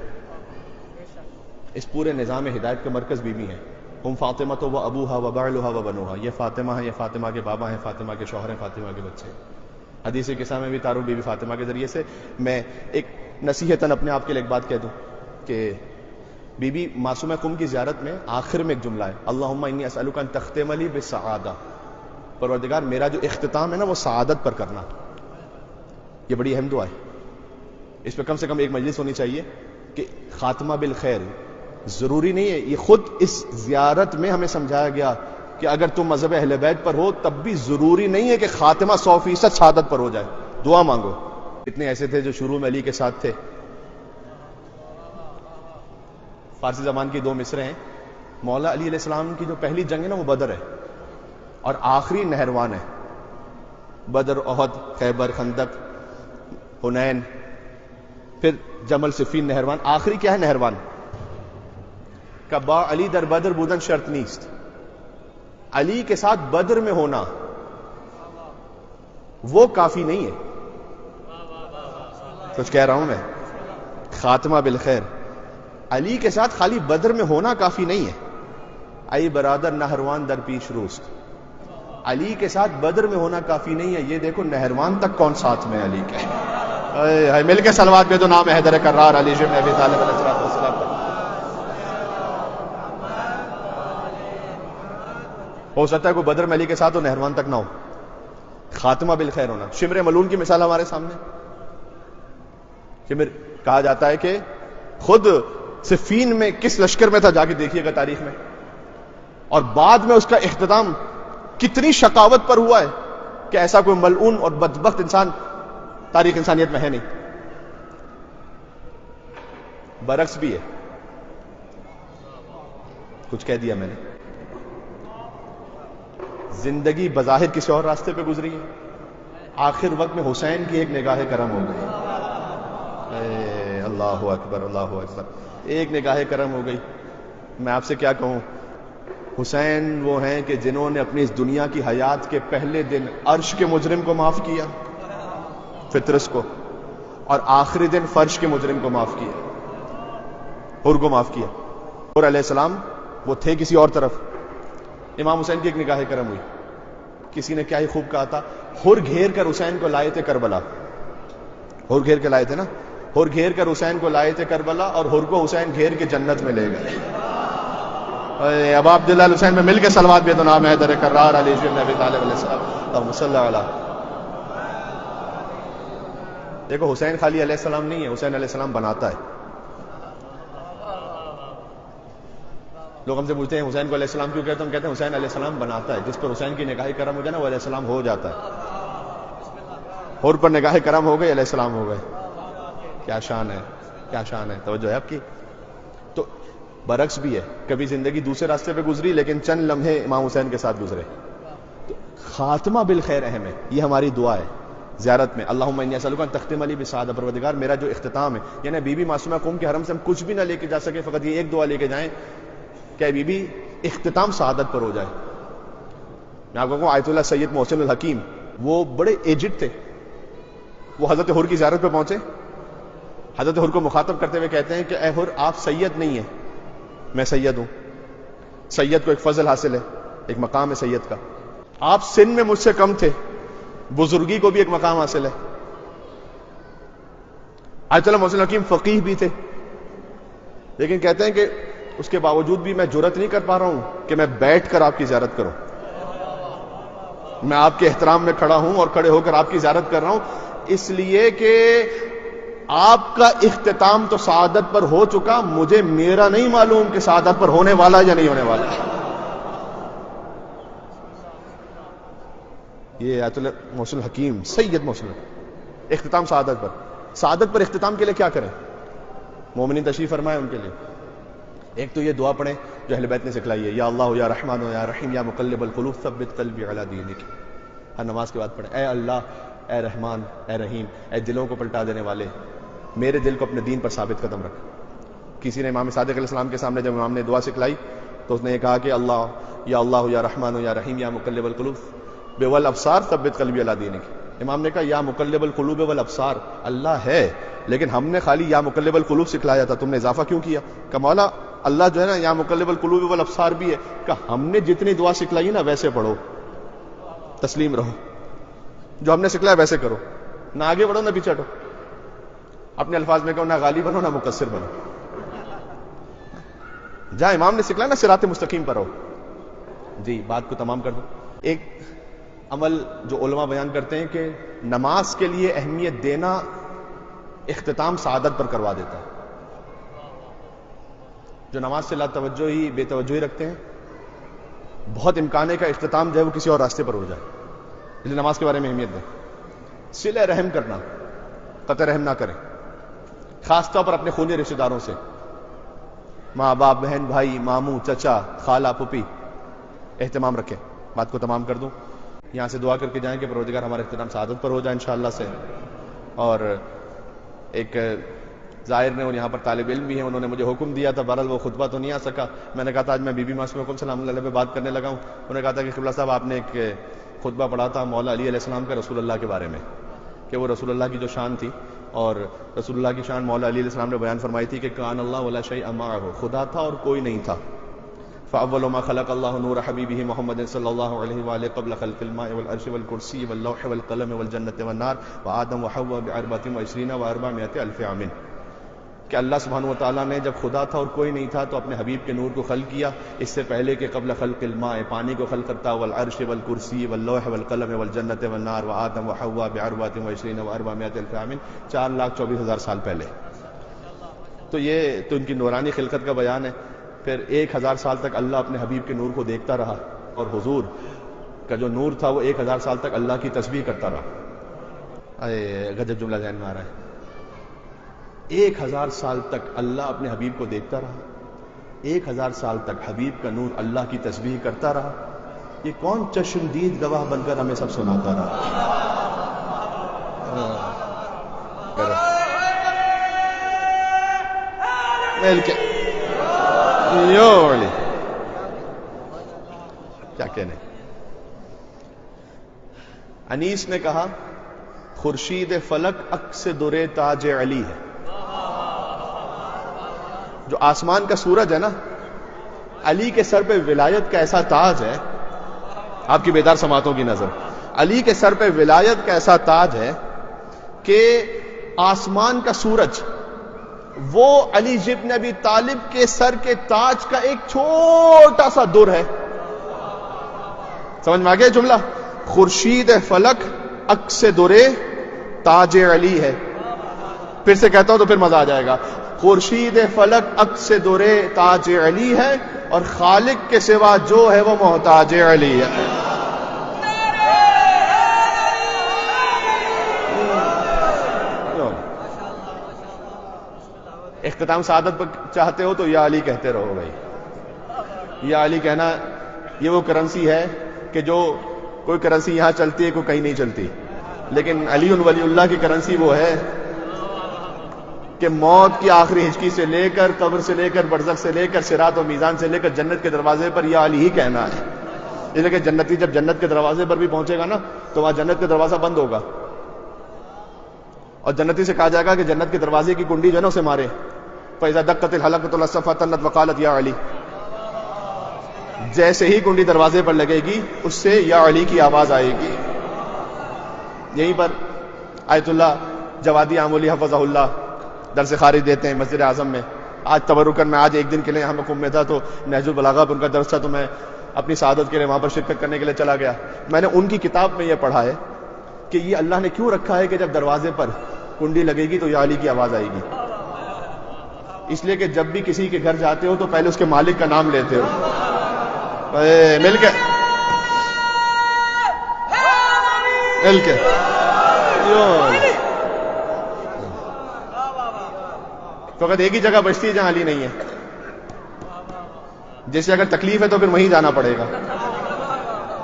اس پورے نظام ہدایت کا مرکز بی بی ہیں. ہم فاطمہ تو وہ ابوہا و بعلہا و بنوہا، یہ فاطمہ ہیں، یہ فاطمہ کے بابا ہیں، فاطمہ کے شوہر ہیں، فاطمہ کے بچے. حدیث قصہ میں بھی تعارف بی بی فاطمہ کے ذریعے سے. میں ایک نصیحتاً اپنے آپ کے لیے ایک بات کہہ دوں کہ بی بی معصومہ قم کی زیارت میں آخر میں ایک جملہ ہے، اللہم انی اسألک ان تختم لی بالسعادہ، پروردگار میرا جو اختتام ہے نا وہ سعادت پر کرنا. یہ بڑی اہم دعا ہے. اس پہ کم سے کم ایک مجلس ہونی چاہیے کہ خاتمہ بالخیر. ضروری نہیں ہے، یہ خود اس زیارت میں ہمیں سمجھایا گیا کہ اگر تم مذہب اہل بیت پر ہو تب بھی ضروری نہیں ہے کہ خاتمہ 100% شہادت پر ہو جائے. دعا مانگو. اتنے ایسے تھے جو شروع میں علی کے ساتھ تھے. فارسی زبان کی 2 مصریں ہیں. مولا علی علیہ السلام کی جو پہلی جنگ ہے نا وہ بدر ہے، اور آخری نہروان ہے. بدر، احد، خیبر، خندق، حنین، پھر جمل، صفین، نہروان. آخری کیا ہے؟ نہروان. کبا علی در بدر بودن شرط نیست. علی کے ساتھ بدر میں ہونا وہ کافی نہیں ہے. کچھ کہہ رہا ہوں میں. خاتمہ بالخیر. علی کے ساتھ خالی بدر میں ہونا کافی نہیں ہے. ای برادر نہروان در پیش روست. علی کے ساتھ بدر میں ہونا کافی نہیں ہے. یہ دیکھو نہروان تک کون ساتھ میں علی کے. مل کے صلوات پہ تو نام حیدر کرار علی بن ابی طالب علیہ السلام. ہو سکتا ہے کوئی بدر میں علی کے ساتھ ہو، نہروان تک نہ ہو. خاتمہ بالخیر ہونا. شمر ملون کی مثال ہمارے سامنے. شمر کہا جاتا ہے کہ خود صفین میں کس لشکر میں تھا جا کے دیکھیے گا تاریخ میں، اور بعد میں اس کا اختتام کتنی شقاوت پر ہوا ہے کہ ایسا کوئی ملعون اور بدبخت انسان تاریخ انسانیت میں ہے نہیں. برعکس بھی ہے. کچھ کہہ دیا میں نے. زندگی بظاہر کسی اور راستے پہ گزری ہے. آخر وقت میں حسین کی ایک نگاہ کرم ہو گئی. اللہ اکبر، اللہ اکبر. ایک نگاہ کرم ہو گئی. میں آپ سے کیا کہوں، حسین وہ ہیں کہ جنہوں نے اپنی اس دنیا کی حیات کے پہلے دن عرش کے مجرم کو معاف کیا، فطرس کو. اور آخری دن فرش کے مجرم کو معاف کیا، حر کو معاف کیا. حر علیہ السلام وہ تھے کسی اور طرف. امام حسین کی ایک نگاہ کرم ہوئی. کسی نے کیا ہی خوب کہا تھا، حر گھیر کر حسین کو لائے تھے کربلا. حر گھیر کے لائے تھے نا، حر گھیر کر حسین کو لائے تھے کربلا، اور حر کو حسین گھیر کے جنت میں لے گئے. ابا عبداللہ حسین میں مل کے صلوات بھی تو نام ہے در کرار علی بن ابی طالب علیہ السلام. اللہم صلی علی. دیکھو حسین خالی علیہ السلام نہیں ہے، حسین علیہ السلام بناتا ہے. لوگ ہم سے پوچھتے ہیں حسین کو علیہ السلام کیوں کہتے ہیں؟ ہم کہتے ہیں حسین علیہ السلام بناتا ہے. جس پر حسین کی نگاہ کرم ہو جائے نا وہ علیہ السلام ہو جاتا ہے. حر پر نگاہ کرم ہو گئی، علیہ السلام ہو گئے. کیا شان ہے، کیا شان ہے. توجہ ہے آپ کی. تو برعکس بھی ہے، کبھی زندگی دوسرے راستے پہ گزری لیکن چند لمحے امام حسین کے ساتھ گزرے. تو خاتمہ بالخیر اہم ہے، یہ ہماری دعا ہے زیارت میں. اللہم انی اسألک ان تختم علی بالسعادہ. پروردگار میرا جو اختتام ہے، یعنی بی بی معصومہ قوم کے حرم سے ہم کچھ بھی نہ لے کے جا سکے، فقط یہ ایک دعا لے کے جائیں کہ بی بی اختتام سعادت پر ہو جائے. میں آپ کو کہوں آیت اللہ سید محسن الحکیم وہ بڑے ایجڈ تھے. وہ حضرت حر کی زیارت پہ پہنچے. حضرت حر کو مخاطب کرتے ہوئے کہتے ہیں کہ اے حر آپ سید نہیں ہیں، میں سید ہوں. سید کو ایک فضل حاصل ہے، ایک مقام ہے سید کا. آپ سن میں مجھ سے کم تھے، بزرگی کو بھی ایک مقام حاصل ہے. آیت اللہ محسن الحکیم فقیہ بھی تھے، لیکن کہتے ہیں کہ اس کے باوجود بھی میں جرأت نہیں کر پا رہا ہوں کہ میں بیٹھ کر آپ کی زیارت کروں. میں آپ کے احترام میں کھڑا ہوں اور کھڑے ہو کر آپ کی زیارت کر رہا ہوں، اس لیے کہ آپ کا اختتام تو سعادت پر ہو چکا، مجھے میرا نہیں معلوم کہ سعادت پر ہونے والا یا نہیں ہونے والا. یہ آیت اللہ محسن الحکیم سید محسن اختتام سعادت پر. سعادت پر اختتام کے لیے کیا کریں؟ مومنین تشریف فرمائے ان کے لیے. ایک تو یہ دعا پڑھیں جو اہل بیت نے سکھلائی ہے، یا اللہ یا رحمان یا رحیم یا مقلب القلوب ثبت قلبی علی دینک. ہر نماز کے بعد پڑھیں، اے اللہ، اے رحمان، اے رحیم، اے دلوں کو پلٹا دینے والے، میرے دل کو اپنے دین پر ثابت قدم رکھ. کسی نے امام صادق علیہ السلام کے سامنے جب امام نے دعا سکھلائی تو اس نے یہ کہا کہ اللہ یا رحمان یا رحیم یا مقلب القلوب والابصار ثبت قلبی علی دینک. امام نے کہا یا مقلب القلوب والابصار اللہ ہے، لیکن ہم نے خالی یا مقلب القلوب سکھلایا تھا، تم نے اضافہ کیوں کیا؟ کہ مولا اللہ جو ہے نا یا مقلب القلوب والابصار بھی ہے. کہ ہم نے جتنی دعا سکھلائی نا ویسے پڑھو، تسلیم رہو، جو ہم نے سکھلایا ویسے کرو، نہ آگے بڑھو نہ پیچھے ہٹو. اپنے الفاظ میں کہو نہ غالی بنو نہ مقصر بنو. جہاں امام نے سکھلایا نا صراط مستقیم پر رہو. جی بات کو تمام کر دو. ایک عمل جو علماء بیان کرتے ہیں کہ نماز کے لیے اہمیت دینا اختتام سعادت پر کروا دیتا ہے. جو نماز سے لا توجہی بے توجہی رکھتے ہیں، بہت امکان ہے کہ اختتام جو ہے وہ کسی اور راستے پر ہو جائے. اس لیے نماز کے بارے میں اہمیت دیں. صلہ رحم کرنا، قطع رحم نہ کریں، خاص طور پر اپنے خونی رشتہ داروں سے، ماں باپ، بہن بھائی، ماموں، چچا، خالہ، پھوپھی. اہتمام رکھیں. بات کو تمام کر دوں. یہاں سے دعا کر کے جائیں کہ پروردگار ہمارا اختتام سعادت پر ہو جائے انشاءاللہ سے. اور ایک ظاہر نے اور یہاں پر طالب علم بھی ہیں، انہوں نے مجھے حکم دیا تھا، بہرحال وہ خطبہ تو نہیں آ سکا. میں نے کہا تھا آج میں بی بی معصومہ قوم سلام اللہ علیہ پہ بات کرنے لگا ہوں. انہوں نے کہا تھا کہ قبلہ صاحب آپ نے ایک خطبہ پڑھا تھا مولا علی علیہ السلام کا رسول اللہ کے بارے میں، کہ وہ رسول اللہ کی جو شان تھی، اور رسول اللہ کی شان مولا علی علیہ السلام نے بیان فرمائی تھی کہ کان اللہ ولا شیء معہ، خدا تھا اور کوئی نہیں تھا. فاول ما خلق اللہ نور حبیبہ محمد صلی اللہ علیہ وآلہ قبل خلق الماء والعرش والکرسی واللوح والقلم والجنۃ والنار وآدم وحواء ب24 و400 الف عام. کہ اللہ سبحانہ وتعالیٰ نے جب خدا تھا اور کوئی نہیں تھا تو اپنے حبیب کے نور کو خلق کیا، اس سے پہلے کہ قبل خلق الماء پانی کو خلق کرتا، والعرش والکرسی واللوح والقلم والجنۃ والنار وآدم وحواء ب24 و400 الف عام، 4,24,000 سال پہلے. تو یہ تو ان کی نورانی خلقت کا بیان ہے. پھر 1,000 سال تک اللہ اپنے حبیب کے نور کو دیکھتا رہا، اور حضور کا جو نور تھا وہ 1,000 سال تک اللہ کی تسبیح کرتا رہا. غضب جملہ ذہن میں آ رہا ہے. 1,000 سال تک اللہ اپنے حبیب کو دیکھتا رہا، 1,000 سال تک حبیب کا نور اللہ کی تسبیح کرتا رہا. یہ کون چشمدید گواہ بن کر ہمیں سب سناتا رہا. مل کے کیا کہنے. انیس نے کہا خورشید فلک عکس در تاج علی ہے. جو آسمان کا سورج ہے نا، علی کے سر پہ ولایت کا ایسا تاج ہے. آپ کی بیدار سماعتوں کی نظر، علی کے سر پہ ولایت کا ایسا تاج ہے کہ آسمان کا سورج وہ علی ابن ابی طالب کے سر کے تاج کا ایک چھوٹا سا در ہے. سمجھ میں آ گیا جملہ؟ خورشید فلک عکس در تاج علی ہے. پھر سے کہتا ہوں تو پھر مزہ آ جائے گا. خورشید فلک عکس در تاج علی ہے اور خالق کے سوا جو ہے وہ محتاج علی ہے. اختتام سعادت پر چاہتے ہو تو یا علی کہتے رہو بھائی. یا علی کہنا یہ وہ کرنسی ہے کہ جو کوئی کرنسی یہاں چلتی ہے کوئی کہیں نہیں چلتی، لیکن علی ولی اللہ کی کرنسی وہ ہے کہ موت کی آخری ہچکی سے لے کر، قبر سے لے کر، برزخ سے لے کر، صراط و میزان سے لے کر جنت کے دروازے پر یا علی ہی کہنا ہے. اس لیے کہ جنتی جب جنت کے دروازے پر بھی پہنچے گا نا تو وہاں جنت کا دروازہ بند ہوگا اور جنتی سے کہا جائے گا کہ جنت کے دروازے کی کنڈی جو ہے نا اسے مارے. فَإِذَا دَقَّتِ الْحَلَقَةُ لَصَفَّتْ وَقَالَتْ یا علی. جیسے ہی کنڈی دروازے پر لگے گی اس سے یا علی کی آواز آئے گی. یہیں پر آیت اللہ جوادی آمولی حفظہ اللہ درس خارج دیتے ہیں مسجد اعظم میں. آج تبرکن میں آج ایک دن کے لیے یہاں میں تھا تو نہج البلاغہ پر ان کا درس تھا تو میں اپنی سعادت کے لیے وہاں پر شرکت کرنے کے لیے چلا گیا. میں نے ان کی کتاب میں یہ پڑھا ہے کہ یہ اللہ نے کیوں رکھا ہے کہ جب دروازے پر کنڈی لگے گی تو یا علی کی آواز آئے گی. اس لیے کہ جب بھی کسی کے گھر جاتے ہو تو پہلے اس کے مالک کا نام لیتے ہو. مل کے فقط ایک ہی جگہ بچتی ہے جہاں علی نہیں ہے. جیسے اگر تکلیف ہے تو پھر وہیں جانا پڑے گا.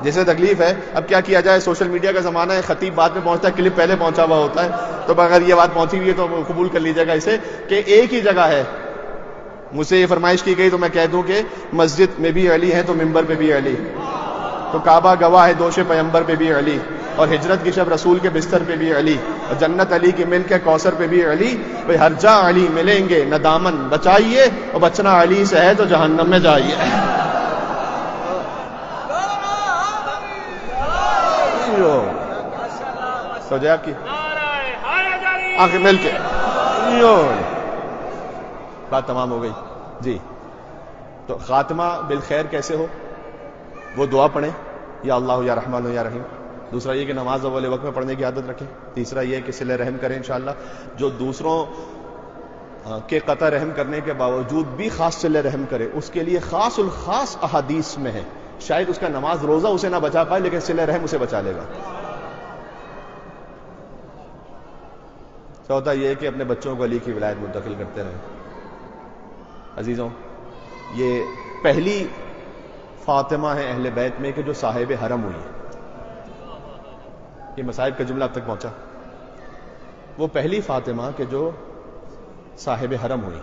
جیسے تکلیف ہے، اب کیا کیا جائے، سوشل میڈیا کا زمانہ ہے، خطیب بعد میں پہنچتا ہے، کلپ پہلے پہنچا ہوا ہوتا ہے. تو اگر یہ بات پہنچی ہوئی ہے تو قبول کر لیجیے گا اسے کہ ایک ہی جگہ ہے. مجھ سے یہ فرمائش کی گئی تو میں کہہ دوں کہ مسجد میں بھی علی ہے تو ممبر پہ بھی علی، تو کعبہ گواہ ہے دوش پیمبر پہ بھی علی، اور ہجرت کی شب رسول کے بستر پہ بھی علی، اور جنت علی کی مل کے کوثر پہ بھی علی. بھائی ہر جا علی ملیں گے نہ دامن بچائیے، اور بچنا علی سے ہے تو جہنم میں جائیے. تو جائے آپ کی آنکھیں مل کے بات تمام ہو گئی جی. تو خاتمہ بالخیر کیسے ہو؟ وہ دعا پڑھیں یا اللہ یا رحمان یا رحیم. دوسرا یہ کہ نماز اول وقت میں پڑھنے کی عادت رکھیں. تیسرا یہ کہ صلہ رحم کریں انشاءاللہ. جو دوسروں کے قطع رحم کرنے کے باوجود بھی خاص صلہ رحم کرے اس کے لیے خاص الخاص احادیث میں ہے. شاید اس کا نماز روزہ اسے نہ بچا پائے لیکن صلہ رحم اسے بچا لے گا. چوتھا یہ کہ اپنے بچوں کو علی کی ولایت منتقل کرتے رہیں. عزیزوں، یہ پہلی فاطمہ ہے اہل بیت میں کہ جو صاحب حرم ہوئی. یہ مصائب کا جملہ اب تک پہنچا. وہ پہلی فاطمہ کہ جو صاحب حرم ہوئی.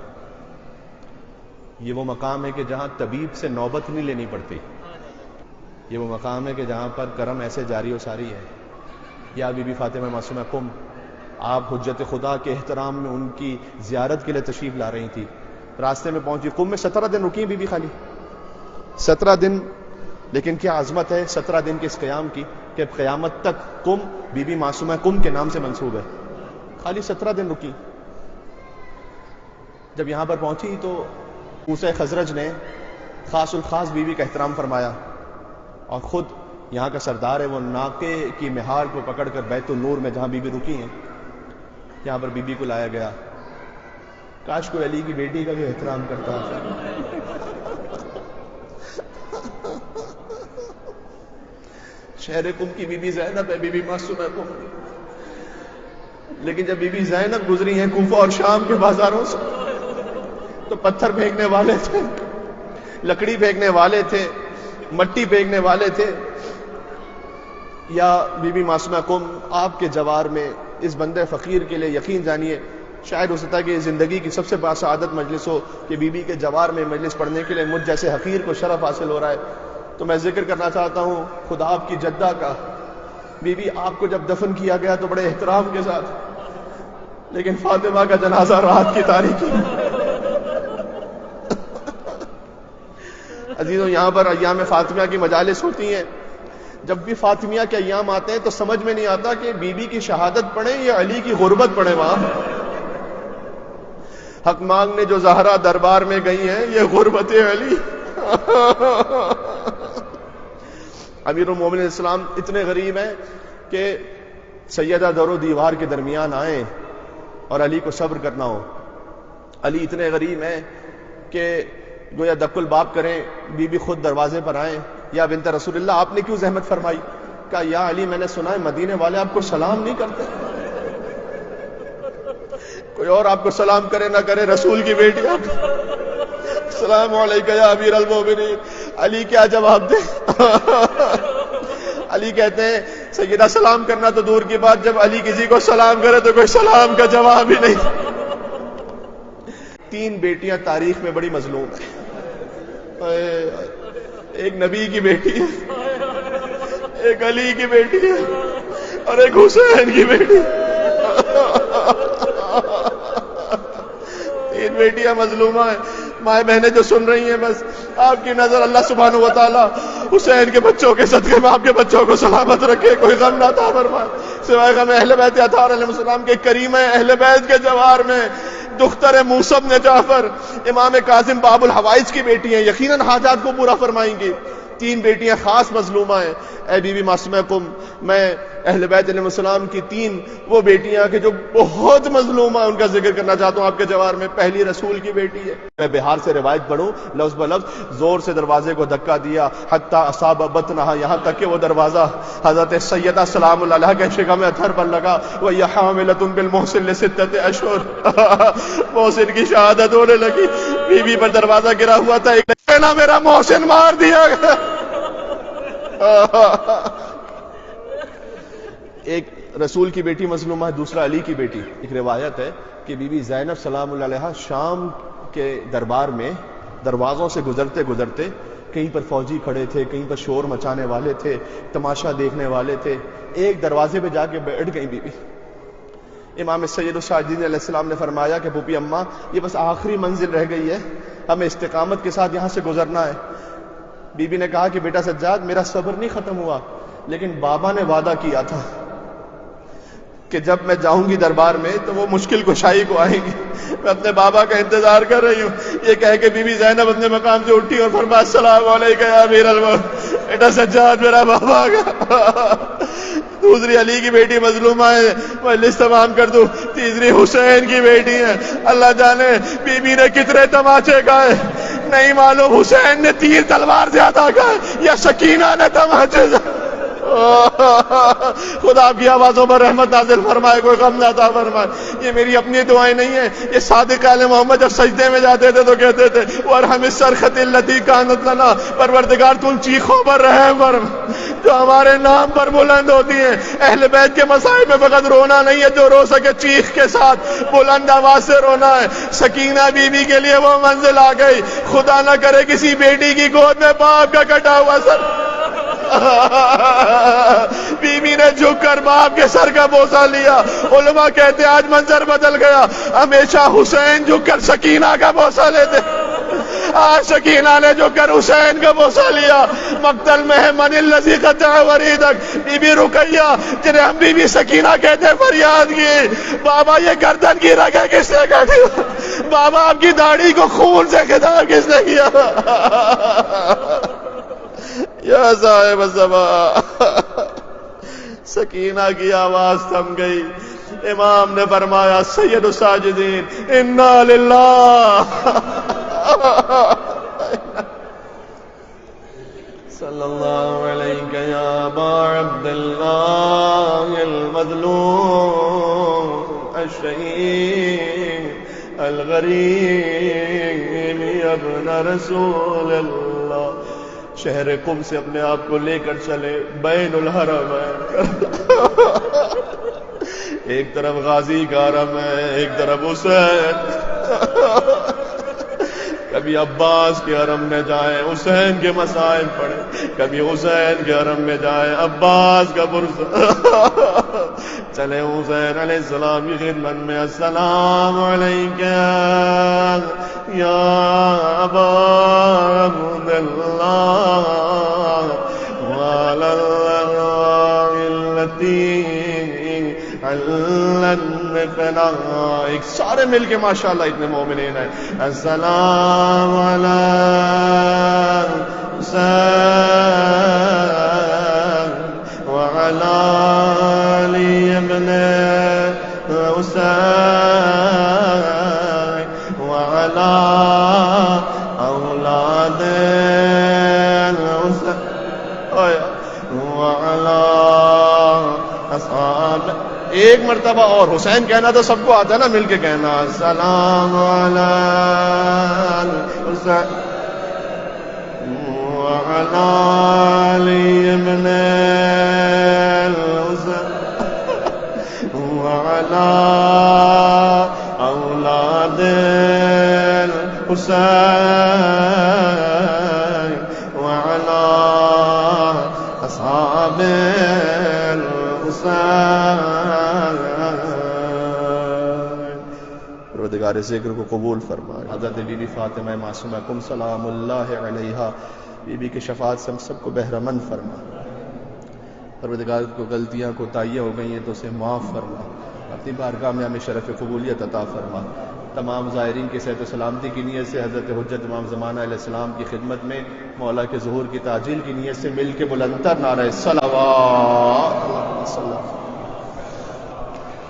یہ وہ مقام ہے کہ جہاں طبیب سے نوبت نہیں لینی پڑتی. یہ وہ مقام ہے کہ جہاں پر کرم ایسے جاری و ساری ہے. یا بی بی فاطمہ معصومہ قم، آپ حجت خدا کے احترام میں ان کی زیارت کے لیے تشریف لا رہی تھی. راستے میں پہنچی قم میں 17 دن رکی بی بی خالی. 17 دن. لیکن کیا عظمت ہے 17 دن کے اس قیام کی کہ قیامت تک قم بی بی معصومہ قم کے نام سے منسوب ہے. خالی 17 دن رکی. جب یہاں پر پہنچی تو موسیٰ خزرج نے خاص الخاص بی بی کا احترام فرمایا اور خود یہاں کا سردار ہے وہ ناکے کی مہار کو پکڑ کر بیت النور میں جہاں بی بی رکی ہیں یہاں پر بی بی کو لایا گیا. کاش کوئی علی کی بیٹی کا بھی احترام کرتا. شہر قم کی بی بی زینب ہے، بی بی معصومہ قم. لیکن جب بی بی زینب گزری ہیں کوفہ اور شام کے بازاروں سے تو پتھر پھینکنے والے تھے، لکڑی پھینکنے والے تھے، مٹی پھینکنے والے تھے. یا بی بی معصومہ قم آپ کے جوار میں اس بندے فقیر کے لیے یقین جانیے شاید ہو سکتا ہے کہ زندگی کی سب سے باسعادت مجلس ہو کہ بی بی کے جوار میں مجلس پڑھنے کے لیے مجھ جیسے حقیر کو شرف حاصل ہو رہا ہے. تو میں ذکر کرنا چاہتا ہوں خدا آپ کی جدہ کا بی بی آپ کو جب دفن کیا گیا تو بڑے احترام کے ساتھ، لیکن فاطمہ کا جنازہ رات کی تاریکی۔ عزیزوں، یہاں پر ایام فاطمیہ کی مجالس ہوتی ہیں، جب بھی فاطمیہ کے ایام آتے ہیں تو سمجھ میں نہیں آتا کہ بی بی کی شہادت پڑھیں یا علی کی غربت پڑھیں۔ وہاں حق مانگنے جو زہرا دربار میں گئی ہیں، یہ غربت علی۔ امیر المومنین اسلام اتنے غریب ہیں کہ سیدہ در و دیوار کے درمیان آئیں اور علی کو صبر کرنا ہو۔ علی اتنے غریب ہیں کہ گویا دق الباب کریں، بی بی خود دروازے پر آئیں، یا بنت رسول اللہ آپ نے کیوں زحمت فرمائی؟ کہا یا علی میں نے سنا ہے مدینے والے آپ کو سلام نہیں کرتے، کوئی اور آپ کو سلام کرے نہ کرے، رسول کی بیٹی آپ السلام علیکم یا امیر المومنین۔ علی کیا جواب دے؟ علی کہتے ہیں سیدہ سلام کرنا تو دور کی بات، جب علی کسی کو سلام کرے تو کوئی سلام کا جواب ہی نہیں۔ 3 بیٹیاں تاریخ میں بڑی مظلوم ہیں، ایک نبی کی بیٹی ہے، ایک علی کی بیٹی ہے، اور ایک حسین کی بیٹی ہے۔ 3 بیٹیاں مظلومہ ہیں۔ مائیں بہنیں جو سن رہی ہیں، بس آپ کی نظر اللہ سبحانہ و تعالی حسین کے بچوں کے صدقے میں آپ کے بچوں کو سلامت رکھے، کوئی غم نہ عطا فرمائے سوائے غم اہل بیت اطہار علیہ السلام کے۔ کریمہ اہل بیت کے جوار میں دختر موسی بن جعفر امام کاظم باب الحوائج کی بیٹی ہیں، یقیناً حاجات کو پورا فرمائیں گی۔ 3 بیٹیاں خاص مظلومہ ہیں۔ اے بی بی معصومہ کم، میں اہل بیت علیہ السلام کی 3 وہ بیٹیاں کہ جو بہت مظلومہ ہیں ان کا ذکر کرنا چاہتا ہوں آپ کے جوار میں۔ پہلی رسول کی بیٹی ہے، میں بہار سے روایت پڑھوں لفظ بلفظ، زور سے دروازے کو دھکا دیا حتی اصاب بطنہا، یہاں تک کہ وہ دروازہ حضرت سیدہ سلام اللہ علیہ کے شکم اتھر پر لگا۔ وَهِيَ حَامِلَةٌ بِالْمُحْسِنِ لِسِتَّةِ أَشْهُرٍ، محسن کی شہادت ہونے لگی، بی بی پر دروازہ گرا ہوا تھا، ایک نے میرا محسن مار دیا گیا۔ ایک رسول کی بیٹی مظلومہ ہے، دوسرا علی کی بیٹی۔ ایک روایت ہے کہ بی بی زینب سلام اللہ علیہ شام کے دربار میں دروازوں سے گزرتے گزرتے، کہیں پر فوجی کھڑے تھے، کہیں پر شور مچانے والے تھے، تماشا دیکھنے والے تھے، ایک دروازے پہ جا کے بیٹھ گئی بی بی۔ امام سید الساجدین علیہ السلام نے فرمایا کہ پھوپھی اماں یہ بس آخری منزل رہ گئی ہے، ہمیں استقامت کے ساتھ یہاں سے گزرنا ہے۔ بی بی نے کہا کہ بیٹا سجاد میرا صبر نہیں ختم ہوا، لیکن بابا نے وعدہ کیا تھا کہ جب میں جاؤں گی دربار میں تو وہ مشکل کشائی کو آئیں گی، میں اپنے بابا کا انتظار کر رہی ہوں۔ یہ کہہ کے بی بی زینب اپنے مقام سے اٹھی اور فرمایا السلام علیکم یا امیر المومنین، بیٹا سجاد میرا بابا آ گیا۔ دوسری علی کی بیٹی مظلومہ ہے، مجلس تمام کر دوں، تیسری حسین کی بیٹی ہے۔ اللہ جانے بی بی نے کتنے تماچے گائے نہیں معلوم، حسین نے تیر تلوار زیادہ گائے یا سکینہ نے تماچے خدا آپ کی آوازوں پر رحمت نازل فرمائے، کوئی غم نہ عطا فرمائے۔ یہ میری اپنی دعائیں نہیں ہیں، یہ صادق آل محمد جب سجدے میں جاتے تھے تو کہتے تھے وَارْحَمِ الصَّرْخَةِ الَّتِي كَانَتْ لَنَا، پروردگار تم چیخوں پر رحم فرم جو ہمارے نام پر بلند ہوتی ہیں۔ اہل بیت کے مسائل میں فقط رونا نہیں ہے، جو رو سکے چیخ کے ساتھ بلند آواز سے رونا ہے۔ سکینہ بی بی کے لیے وہ منزل آ گئی، خدا نہ کرے کسی بیٹی کی گود میں باپ کا کٹا ہوا سر، بی بی نے جھک کر باپ کے سر کا بوسہ لیا۔ علماء کہتے آج منظر بدل گیا، ہمیشہ حسین جھک کر سکینہ کا بوسہ لیتے، آج سکینہ نے جھک کر حسین کا بوسہ لیا۔ مقتل میں ہے من الذی قطع وریدک، بی بی رقیہ جنہیں ہم بی بی سکینہ کہتے فریاد کی، بابا یہ گردن کی رگیں کس نے کاٹی؟ بابا آپ کی داڑھی کو خون سے خطاب کس نے کیا؟ یا صاحب الزمان، سکینہ کی آواز تھم گئی۔ امام نے فرمایا سید الساجدین انا للہ صلی اللہ علیہ یا ابا عبداللہ المظلوم الشہید الغریب ابن رسول اللہ۔ شہر قم سے اپنے آپ کو لے کر چلے بین الحرم ہے، ایک طرف غازی کا حرم ہے، ایک طرف حسین۔ کبھی عباس کے حرم میں جائیں حسین کے مصائب پڑھیں، کبھی حسین کے حرم میں جائیں عباس کا برس چلے حسین علیہ السلام کی خدمت میں السلام علیکم یا ابا عبداللہ وعلی اللہ التی علمنا، ایک سارے مل کے ماشاءاللہ اتنے مومنین ہیں، السلام علی حسین وعلی علی ابن حسین وعلی اولاد حسین وعلی اصحاب، ایک مرتبہ اور حسین کہنا تو سب کو آتا ہے نا، مل کے کہنا السلام علی حسین وعلی علی ابن الحسین وعلی اولاد الحسین وعلی اصحاب پروردگار ذکر کو قبول فرمائے. حضرت بی بی فاطمہ معصومہ کم سلام اللہ علیہا، بی بی کی شفاعت سے ہم سب کو بہرمند فرما. پروردگار کو غلطیاں کوتاہیاں ہو گئی ہیں تو اسے معاف فرما، اپنی بارگاہ میں ہمیں شرف قبولیت عطا فرما. تمام زائرین کی صحت و سلامتی کی نیت سے حضرت حجت امام زمانہ علیہ السلام کی خدمت میں مولا کے ظہور کی تعجیل کی نیت سے مل کے بلندتر نعرہ صلوات.